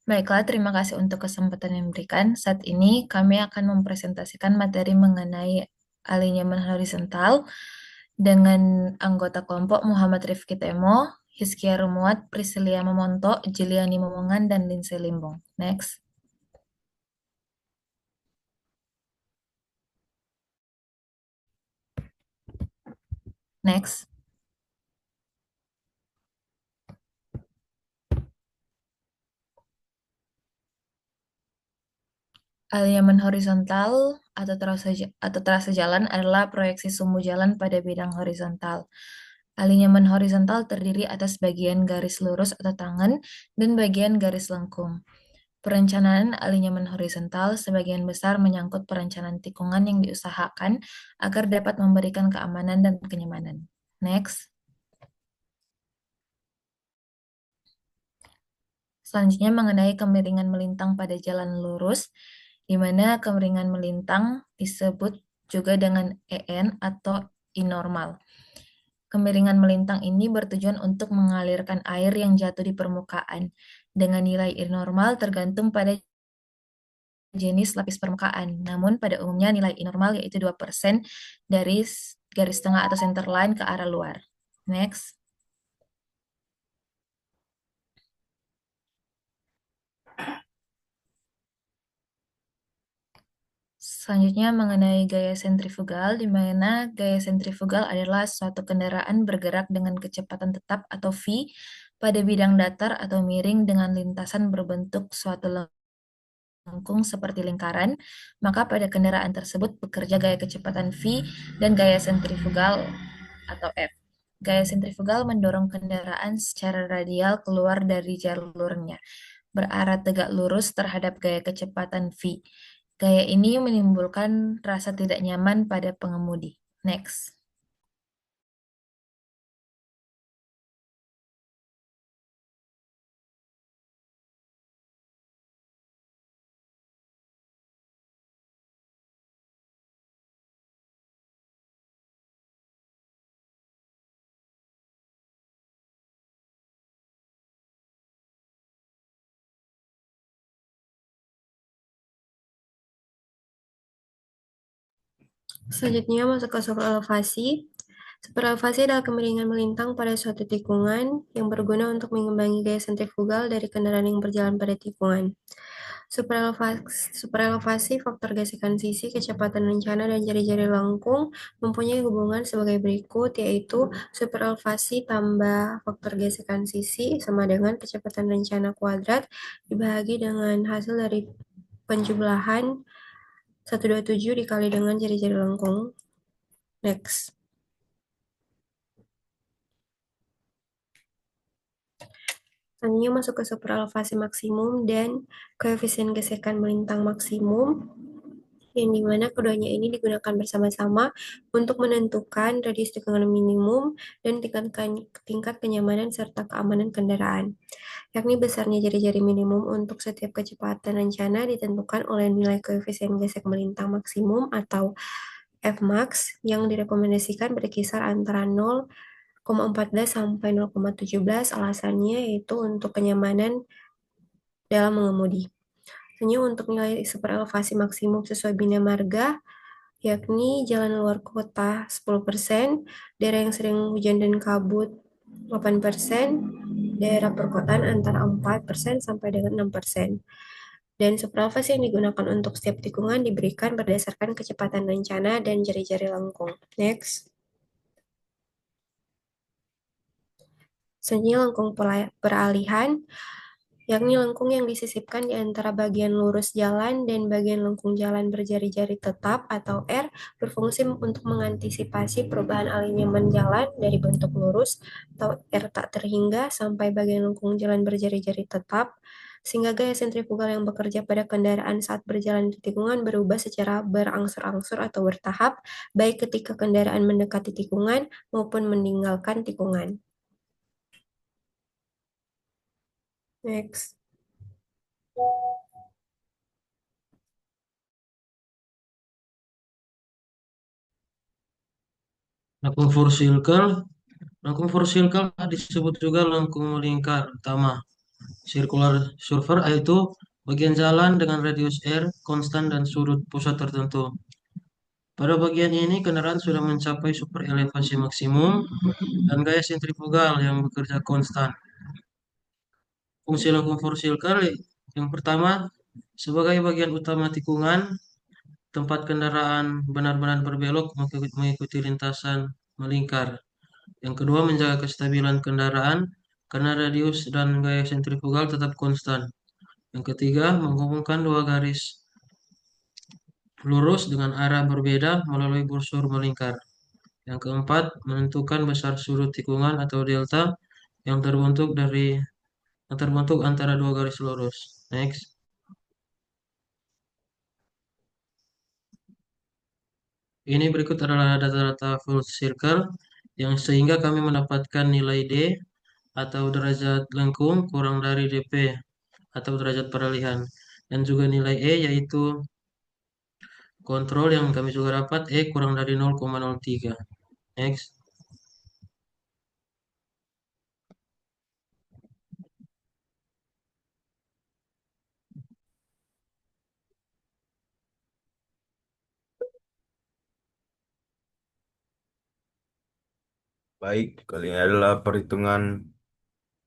Baiklah, terima kasih untuk kesempatan yang diberikan. Saat ini kami akan mempresentasikan materi mengenai alinyaman horizontal dengan anggota kelompok Muhammad Rifki Temo, Hizkia Rumuat, Priscilia Memonto, Jiliani Momongan, dan Lindsay Limbong. Next. Next. Alinyaman horizontal atau trase jalan adalah proyeksi sumbu jalan pada bidang horizontal. Alinyaman horizontal terdiri atas bagian garis lurus atau tangen dan bagian garis lengkung. Perencanaan alinyaman horizontal sebagian besar menyangkut perencanaan tikungan yang diusahakan agar dapat memberikan keamanan dan kenyamanan. Next. Selanjutnya mengenai kemiringan melintang pada jalan lurus, di mana kemiringan melintang disebut juga dengan EN atau I normal. Kemiringan melintang ini bertujuan untuk mengalirkan air yang jatuh di permukaan. Dengan nilai I normal tergantung pada jenis lapis permukaan. Namun pada umumnya nilai I normal yaitu 2% dari garis tengah atau center line ke arah luar. Next. Selanjutnya mengenai gaya sentrifugal, di mana gaya sentrifugal adalah suatu kendaraan bergerak dengan kecepatan tetap atau V pada bidang datar atau miring dengan lintasan berbentuk suatu lengkung seperti lingkaran, maka pada kendaraan tersebut bekerja gaya kecepatan V dan gaya sentrifugal atau F. Gaya sentrifugal mendorong kendaraan secara radial keluar dari jalurnya, berarah tegak lurus terhadap gaya kecepatan V. Gaya ini menimbulkan rasa tidak nyaman pada pengemudi. Next. Selanjutnya masuk ke superelevasi. Superelevasi adalah kemiringan melintang pada suatu tikungan yang berguna untuk mengimbangi gaya sentrifugal dari kendaraan yang berjalan pada tikungan. Superelevasi, faktor gesekan sisi, kecepatan rencana, dan jari-jari lengkung mempunyai hubungan sebagai berikut, yaitu superelevasi tambah faktor gesekan sisi sama dengan kecepatan rencana kuadrat dibagi dengan hasil dari penjumlahan 127 dikali dengan jari-jari lengkung. Next. Selanjutnya masuk ke superelevasi maksimum dan koefisien gesekan melintang maksimum, yang dimana keduanya ini digunakan bersama-sama untuk menentukan radius tikungan minimum dan tingkat kenyamanan serta keamanan kendaraan, yakni besarnya jari-jari minimum untuk setiap kecepatan rencana ditentukan oleh nilai koefisien gesek melintang maksimum atau Fmax yang direkomendasikan berkisar antara 0,14 sampai 0,17. Alasannya yaitu untuk kenyamanan dalam mengemudi. Hanya untuk nilai superelevasi maksimum sesuai bina marga, yakni jalan luar kota 10%, daerah yang sering hujan dan kabut 8%, daerah perkotaan antara 4% sampai dengan 6%. Dan superelevasi yang digunakan untuk setiap tikungan diberikan berdasarkan kecepatan rencana dan jari-jari lengkung. Next. Selanjutnya lengkung peralihan, yakni lengkung yang disisipkan di antara bagian lurus jalan dan bagian lengkung jalan berjari-jari tetap atau R, berfungsi untuk mengantisipasi perubahan alinyaman jalan dari bentuk lurus atau R tak terhingga sampai bagian lengkung jalan berjari-jari tetap, sehingga gaya sentrifugal yang bekerja pada kendaraan saat berjalan di tikungan berubah secara berangsur-angsur atau bertahap, baik ketika kendaraan mendekati tikungan maupun meninggalkan tikungan. Next. Lengkung for circle disebut juga lengkung melingkar utama. Circular surfer yaitu bagian jalan dengan radius R konstan dan sudut pusat tertentu. Pada bagian ini kendaraan sudah mencapai super elevasi maksimum dan gaya sentrifugal yang bekerja konstan. Fungsi lengkung circle yang pertama sebagai bagian utama tikungan, tempat kendaraan benar-benar berbelok mengikuti lintasan melingkar. Yang kedua, menjaga kestabilan kendaraan karena radius dan gaya sentrifugal tetap konstan. Yang ketiga, menghubungkan dua garis lurus dengan arah berbeda melalui bursur melingkar. Yang keempat, menentukan besar sudut tikungan atau delta yang terbentuk antara dua garis lurus. Next. Ini berikut adalah data-data full circle yang sehingga kami mendapatkan nilai D atau derajat lengkung kurang dari dp atau derajat peralihan, dan juga nilai E yaitu kontrol yang kami juga dapat E kurang dari 0,03. Next. Baik, kali ini adalah perhitungan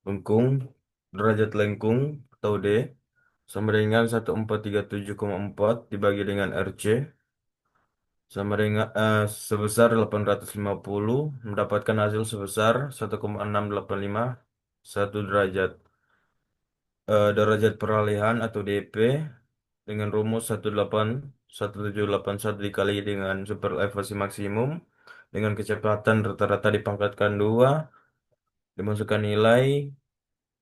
lengkung, derajat lengkung atau D, sama dengan 1437,4 dibagi dengan RC, sama dengan sebesar 850, mendapatkan hasil sebesar 1,685 satu derajat. Derajat peralihan atau DP dengan rumus 1781 dikali dengan super elevasi maksimum dengan kecepatan rata-rata dipangkatkan 2, dimasukkan nilai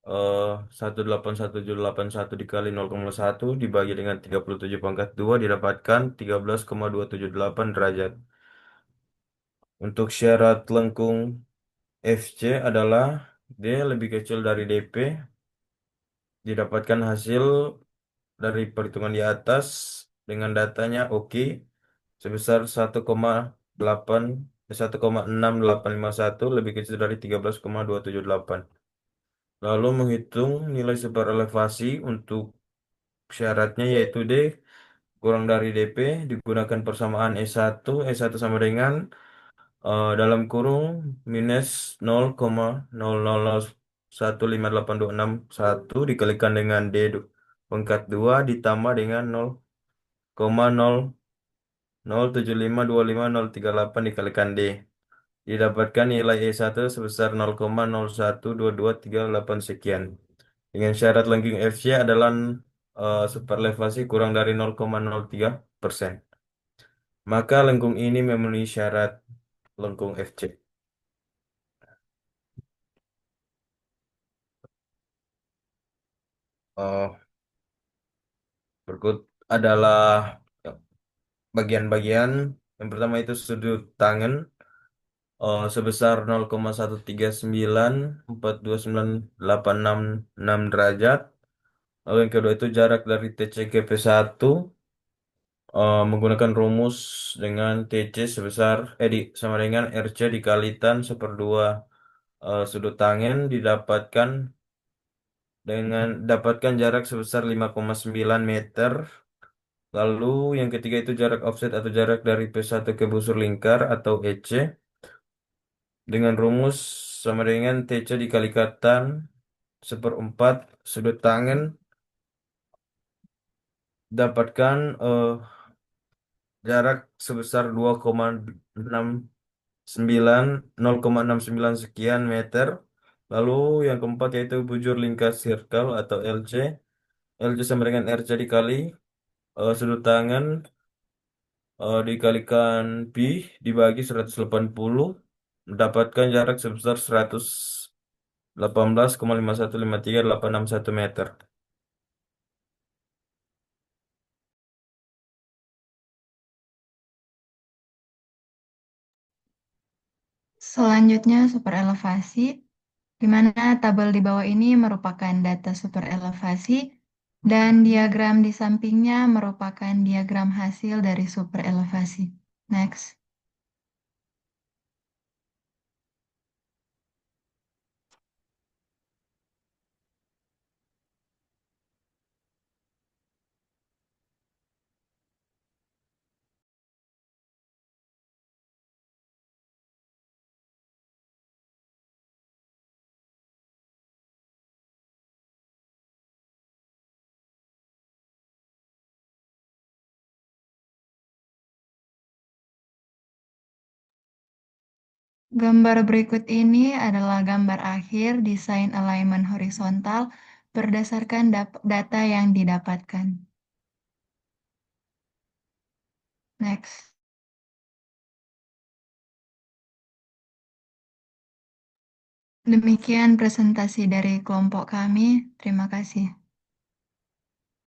181.781 dikali 0,1 dibagi dengan 37 pangkat 2 didapatkan 13,278 derajat. Untuk syarat lengkung FC adalah D lebih kecil dari DP. Didapatkan hasil dari perhitungan di atas dengan datanya oke sebesar 1,6851 lebih kecil dari 13,278. Lalu menghitung nilai super elevasi untuk syaratnya yaitu D kurang dari DP digunakan persamaan E1 sama dengan dalam kurung minus 0,00015826 dikalikan dengan D pangkat 2 ditambah dengan 0,0075250038 dikalikan D. Didapatkan nilai E1 sebesar 0,012238 sekian. Dengan syarat lengkung FC adalah superelevasi kurang dari 0,03%. Maka lengkung ini memenuhi syarat lengkung FC. Eh, Berikut adalah ya, bagian-bagian. Yang pertama itu sudut tangan sebesar 0,13942986 derajat. Lalu yang kedua itu jarak dari TC ke P1 menggunakan rumus dengan TC sama dengan RC dikalikan seperdua sudut tangen dapatkan jarak sebesar 5,9 meter. Lalu yang ketiga itu jarak offset atau jarak dari P1 ke busur lingkar atau EC dengan rumus sama dengan TC dikalikan seperempat sudut tangen dapatkan jarak sebesar 2,69 0,69 sekian meter. Lalu yang keempat yaitu bujur lingkar circle atau LC. LC sama dengan RC dikali sudut tangan dikalikan pi dibagi 180 mendapatkan jarak sebesar 118,515386 meter. Selanjutnya superelevasi, di mana tabel di bawah ini merupakan data superelevasi dan diagram di sampingnya merupakan diagram hasil dari superelevasi. Next. Gambar berikut ini adalah gambar akhir desain alignment horizontal berdasarkan data yang didapatkan. Next. Demikian presentasi dari kelompok kami. Terima kasih.